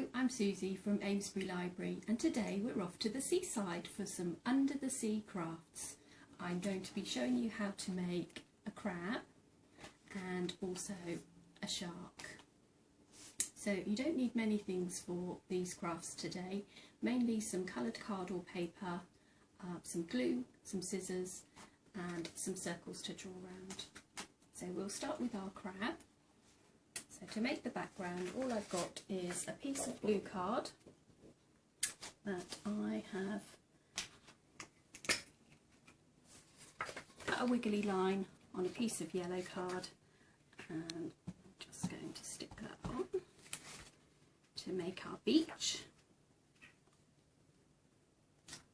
Hello, I'm Susie from Amesbury Library, and today we're off to the seaside for some under the sea crafts. I'm going to be showing you how to make a crab and also a shark. So you don't need many things for these crafts today, mainly some coloured card or paper, some glue, some scissors and some circles to draw around. So we'll start with our crab. So to make the background, all I've got is a piece of blue card that I have cut a wiggly line on a piece of yellow card, and I'm just going to stick that on to make our beach.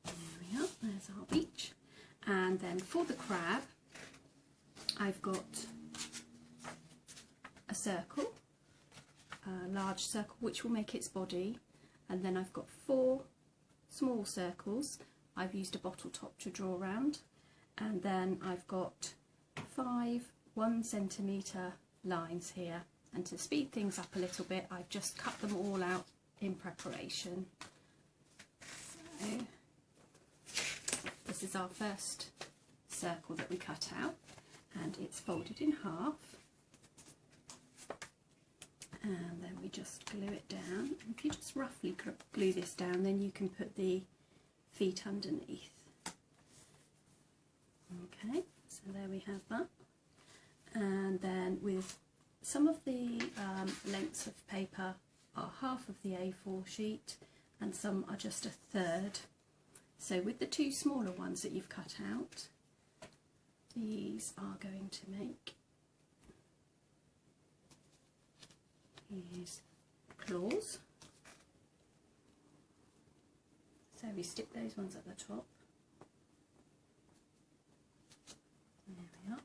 There we are, there's our beach. And then for the crab, I've got a circle, a large circle which will make its body, and then I've got 4 small circles. I've used a bottle top to draw around, and then I've got 5 1 centimetre lines here, and to speed things up a little bit I've just cut them all out in preparation. So this is our first circle that we cut out, and it's folded in half. And then we just glue it down. And if you just roughly glue this down, then you can put the feet underneath. Okay, so there we have that. And then with some of the lengths of paper are half of the A4 sheet and some are just a third. So with the 2 smaller ones that you've cut out, these are going to make these claws. So we stick those ones at the top. There we are.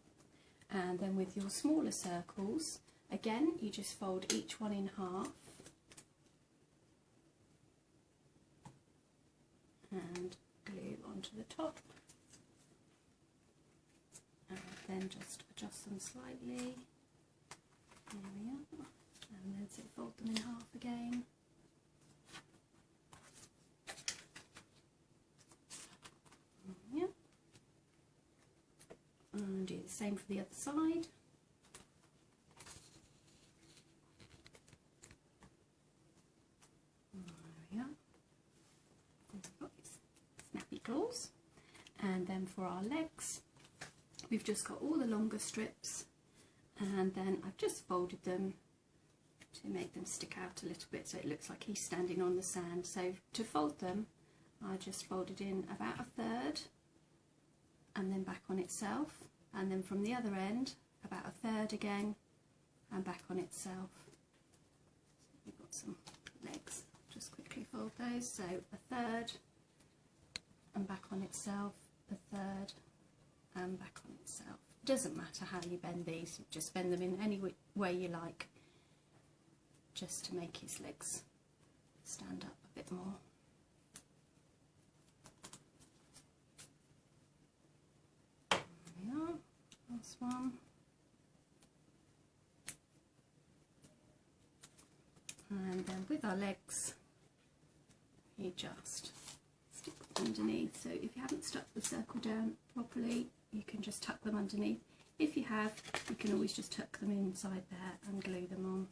And then with your smaller circles, again you just fold each one in half and glue onto the top. And then just adjust them slightly. There we are. And then so fold them in half again. Yeah. And do the same for the other side. There we are. Snappy claws. And then for our legs, we've just got all the longer strips, and then I've just folded them to make them stick out a little bit so it looks like he's standing on the sand. So to fold them, I just folded in about a third and then back on itself, and then from the other end about a third again and back on itself. So we've got some legs, just quickly fold those, so a third and back on itself, a third and back on itself. It doesn't matter how you bend these, just bend them in any way you like, just to make his legs stand up a bit more. There we are, last one. And then with our legs, you just stick them underneath. So if you haven't stuck the circle down properly, you can just tuck them underneath. If you have, you can always just tuck them inside there and glue them on.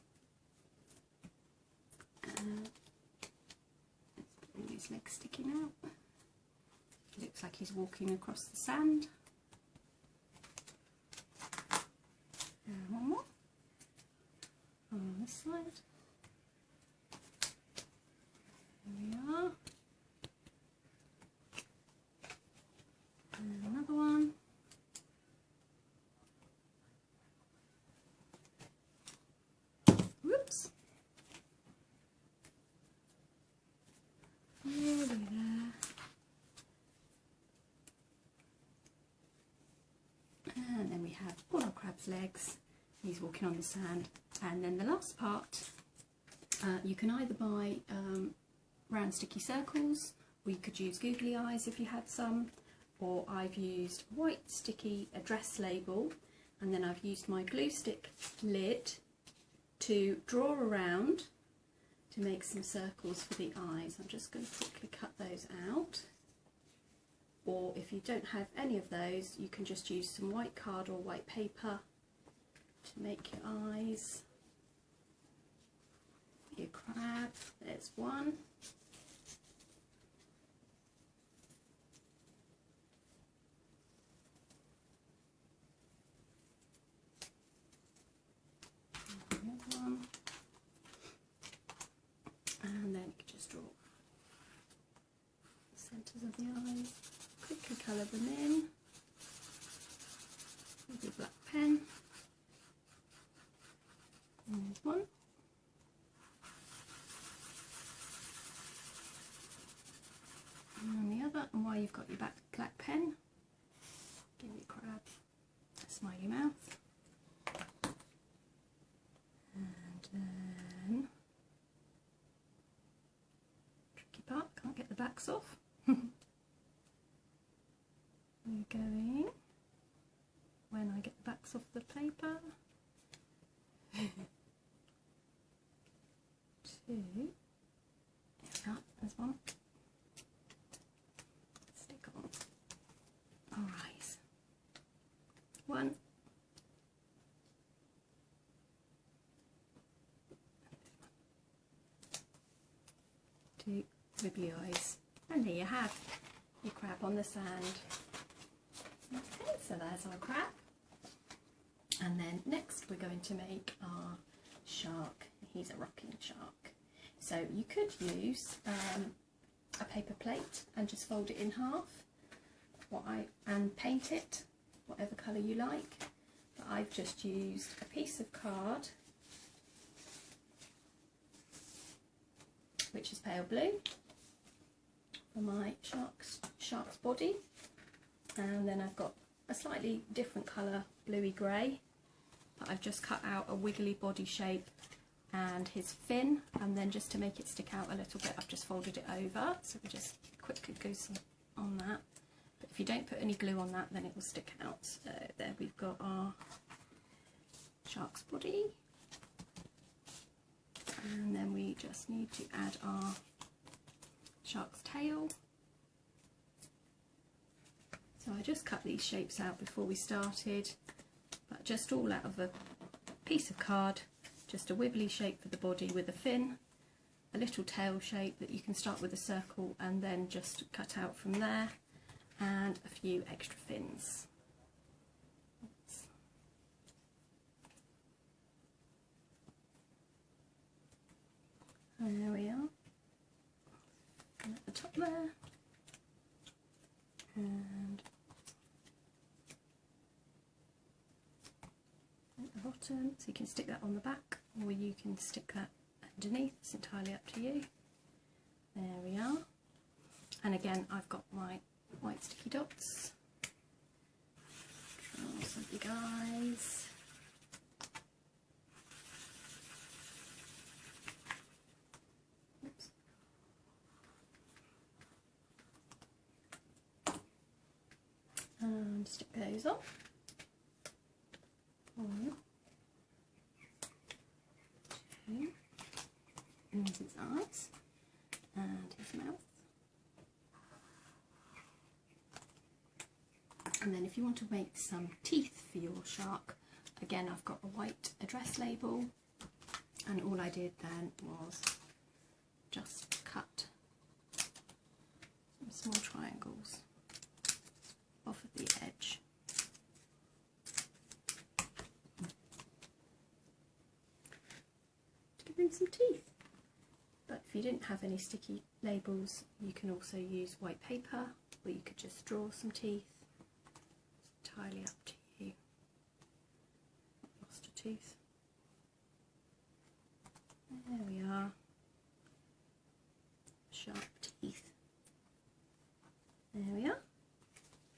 All his legs sticking out. Looks like he's walking across the sand. And one more on this side. There we are. And another one. Whoops. Nearly there. And then we have all our crab's legs. He's walking on the sand. And then the last part, you can either buy round sticky circles, or you could use googly eyes if you had some, or I've used white sticky address label, and then I've used my glue stick lid to draw around to make some circles for the eyes. I'm just going to quickly cut those out. Or if you don't have any of those, you can just use some white card or white paper to make your eyes. Your crab, there's one. One. And then you can just draw the centres of the eyes, quickly colour them in with your black pen. And there's one. And the other, and while you've got your black pen, give your crab a smiley mouth. And then, tricky part, can't get the backs off. We're going, when I get the backs off the paper, two, there we are, there's one. Stick on our eyes. One. Two wibbly eyes, and there you have your crab on the sand. Okay, so there's our crab, and then next we're going to make our shark. He's a rocking shark, so you could use a paper plate and just fold it in half, and paint it whatever colour you like, but I've just used a piece of card which is pale blue for my shark's body, and then I've got a slightly different colour, bluey grey, but I've just cut out a wiggly body shape and his fin, and then just to make it stick out a little bit I've just folded it over, so we just quickly glue some on that, but if you don't put any glue on that then it will stick out. So there we've got our shark's body. And then we just need to add our shark's tail. So I just cut these shapes out before we started, but just all out of a piece of card, just a wibbly shape for the body with a fin, a little tail shape that you can start with a circle and then just cut out from there, and a few extra fins. There we are, and at the top there, and at the bottom, so you can stick that on the back or you can stick that underneath, it's entirely up to you. There we are, and again I've got my white sticky dots, draw some big eyes. And stick those on. One, two, and his eyes and his mouth. And then if you want to make some teeth for your shark, again I've got a white address label, and all I did then was just cut some small triangles off of the edge. To give him some teeth. But if you didn't have any sticky labels, you can also use white paper, or you could just draw some teeth. It's entirely up to you. Lost a tooth. There we are. Sharp teeth. There we are.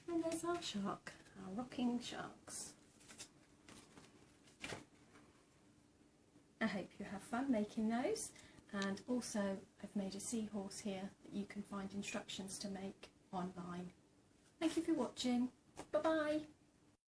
And there's our shark, our rocking sharks. I hope you have fun making those, and also I've made a seahorse here that you can find instructions to make online. Thank you for watching. Bye bye.